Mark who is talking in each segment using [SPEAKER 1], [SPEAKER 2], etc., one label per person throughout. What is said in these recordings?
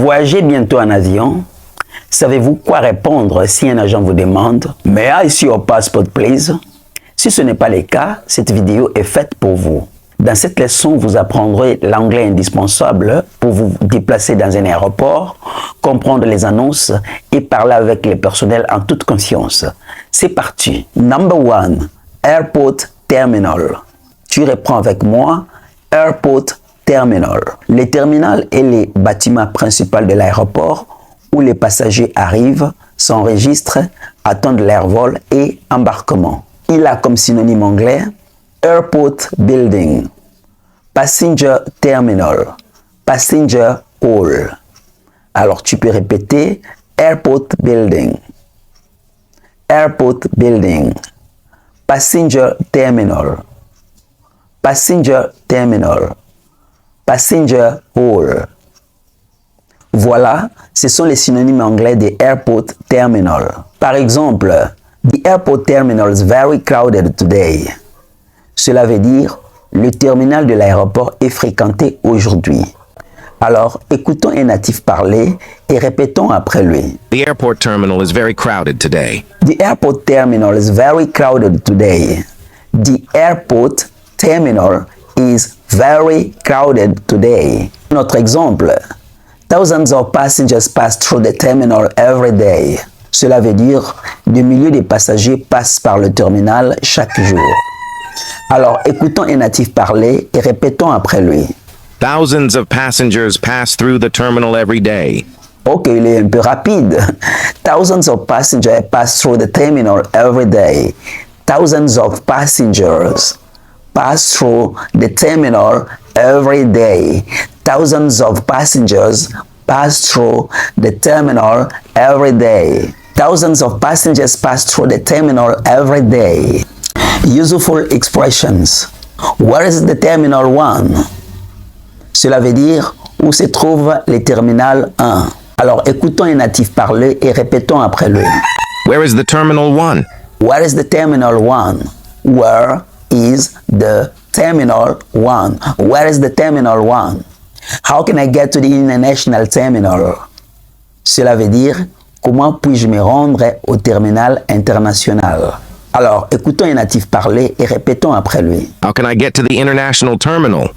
[SPEAKER 1] voyagez bientôt en avion? Savez-vous quoi répondre si un agent vous demande « May I see your passport, please ?» Si ce n'est pas le cas, cette vidéo est faite pour vous. Dans cette leçon, vous apprendrez l'anglais indispensable pour vous déplacer dans un aéroport, comprendre les annonces et parler avec le personnel en toute confiance. C'est parti. Number 1. Airport Terminal. Tu reprends avec moi. Airport Terminal. Le terminal est le bâtiment principal de l'aéroport où les passagers arrivent, s'enregistrent, attendent leur vol et embarquement. Il a comme synonyme anglais Airport Building, Passenger Terminal, Passenger Hall. Alors tu peux répéter Airport Building, Airport Building, Passenger Terminal, Passenger Terminal, Passenger Hall. Voilà, ce sont les synonymes anglais de Airport Terminal. Par exemple, The airport terminal is very crowded today. Cela veut dire, le terminal de l'aéroport est fréquenté aujourd'hui. Alors, écoutons un natif parler et répétons après lui.
[SPEAKER 2] The airport terminal is very crowded today.
[SPEAKER 1] The airport terminal is very crowded today. The airport terminal is very crowded today. Notre exemple. Thousands of passengers pass through the terminal every day. Cela veut dire, des milliers de passagers passent par le terminal chaque jour. Alors, écoutons un natif parler et répétons après lui.
[SPEAKER 2] Thousands of passengers pass through the terminal every day.
[SPEAKER 1] Ok, il est un peu rapide. Thousands of passengers pass through the terminal every day. Thousands of passengers pass through the terminal every day. Thousands of passengers pass through the terminal every day. Thousands of passengers pass through the terminal every day. Useful expressions. Where is the terminal 1? Cela veut dire où se trouve le terminal 1. Alors écoutons un natif parler et répétons après lui.
[SPEAKER 2] Where is the terminal 1?
[SPEAKER 1] Where is the terminal 1? Where is the terminal 1? Where is the terminal 1? How can I get to the international terminal? Cela veut dire comment puis-je me rendre au terminal international? Alors, écoutons un natif parler et répétons après lui.
[SPEAKER 2] How can I get to the international terminal?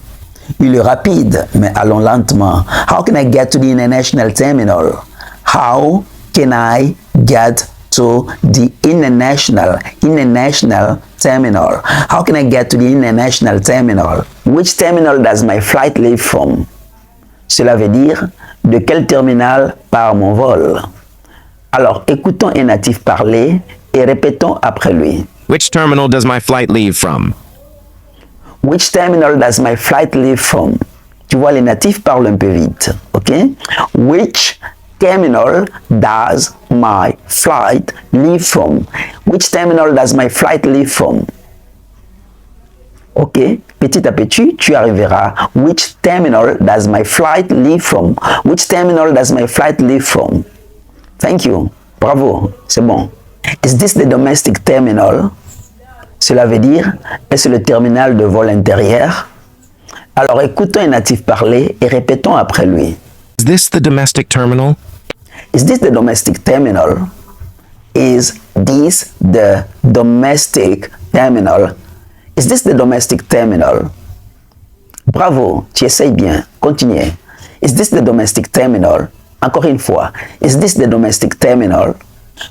[SPEAKER 1] Il est rapide, mais allons lentement. How can I get to the international terminal? How can I get to the international terminal? How can I get to the international terminal? Which terminal does my flight leave from? Cela veut dire de quel terminal part mon vol? Alors, écoutons un natif parler et répétons après lui.
[SPEAKER 2] Which terminal does my flight leave from?
[SPEAKER 1] Which terminal does my flight leave from? Tu vois, les natifs parlent un peu vite, ok? Which terminal does my flight leave from? Which terminal does my flight leave from? Ok, petit à petit, tu arriveras. Which terminal does my flight leave from? Which terminal does my flight leave from? Thank you. Bravo, c'est bon. Is this the domestic terminal? Cela veut dire, est-ce le terminal de vol intérieur? Alors écoutons un natif parler et répétons après lui.
[SPEAKER 2] Is this the domestic terminal?
[SPEAKER 1] Is this the domestic terminal? Is this the domestic terminal? Is this the domestic terminal? Bravo, tu essayes bien. Continuez. Is this the domestic terminal? Encore une fois. Is this the domestic terminal?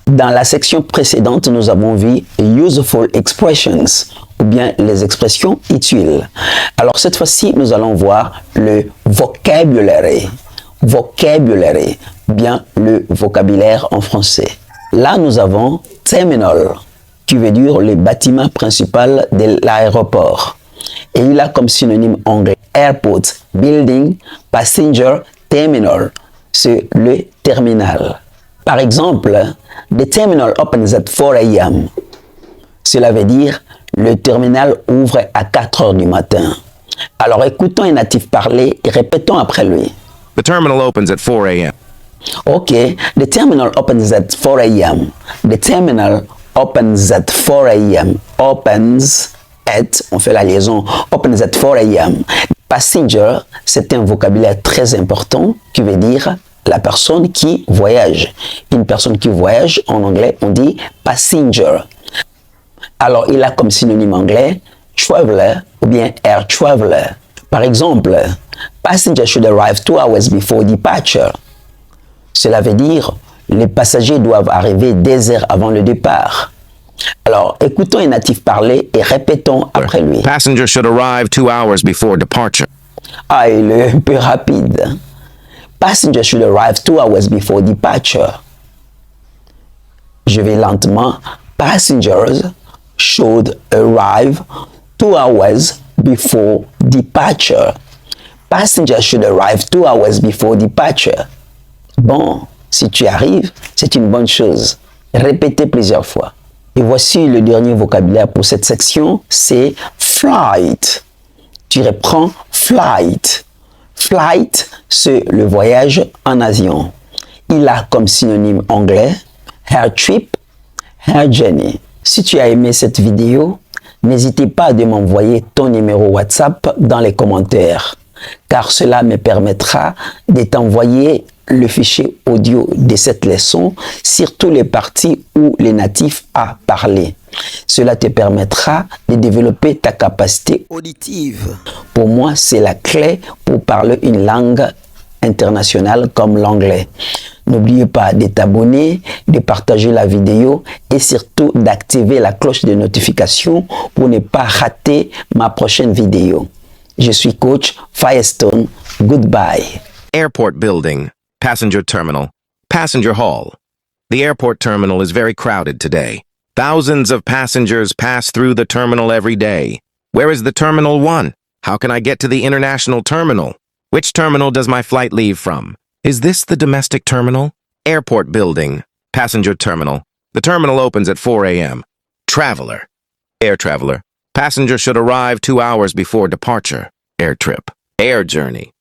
[SPEAKER 1] Dans la section précédente, nous avons vu useful expressions, ou bien les expressions utiles. Alors cette fois-ci, nous allons voir le vocabulary. Vocabulary, bien le vocabulaire en français. Là, nous avons terminal, qui veut dire le bâtiment principal de l'aéroport. Et il a comme synonyme anglais airport, building, passenger, terminal. C'est le terminal. Par exemple, the terminal opens at 4 a.m. Cela veut dire le terminal ouvre à 4 heures du matin. Alors écoutons un natif parler et répétons après lui.
[SPEAKER 2] The terminal opens at 4 a.m.
[SPEAKER 1] Ok, the terminal opens at 4 a.m. The terminal opens at 4 a.m. Opens at, on fait la liaison, opens at 4 a.m. Passenger, c'est un vocabulaire très important qui veut dire la personne qui voyage. Une personne qui voyage, en anglais, on dit passenger. Alors, il a comme synonyme anglais traveler ou bien air traveler. Par exemple, passenger should arrive 2 hours before departure. Cela veut dire les passagers doivent arriver 2 heures avant le départ. Alors, écoutons un natif parler et répétons après lui.
[SPEAKER 2] Passenger should arrive 2 hours before departure.
[SPEAKER 1] Ah, il est un peu rapide. Passenger should arrive 2 hours before departure. Je vais lentement. Passengers should arrive 2 hours before departure. Passengers should arrive 2 hours before departure. Bon, si tu arrives, c'est une bonne chose. Répétez plusieurs fois. Et voici le dernier vocabulaire pour cette section, c'est flight. Tu reprends flight. Flight, c'est le voyage en avion. Il a comme synonyme anglais air trip, air journey. Si tu as aimé cette vidéo, n'hésitez pas de m'envoyer ton numéro WhatsApp dans les commentaires, car cela me permettra de t'envoyer le fichier audio de cette leçon sur toutes les parties où les natifs a parlé. Cela te permettra de développer ta capacité auditive. Pour moi, c'est la clé pour parler une langue internationale comme l'anglais. N'oubliez pas de t'abonner, de partager la vidéo et surtout d'activer la cloche de notification pour ne pas rater ma prochaine vidéo. Je suis coach Firestone. Goodbye.
[SPEAKER 2] Airport building, passenger terminal, passenger hall. The airport terminal is very crowded today. Thousands of passengers pass through the terminal every day. Where is the Terminal 1? How can I get to the international terminal? Which terminal does my flight leave from? Is this the domestic terminal? Airport building, passenger terminal. The terminal opens at 4 a.m. Traveler, air traveler. Passenger should arrive 2 hours before departure. Air trip, air journey.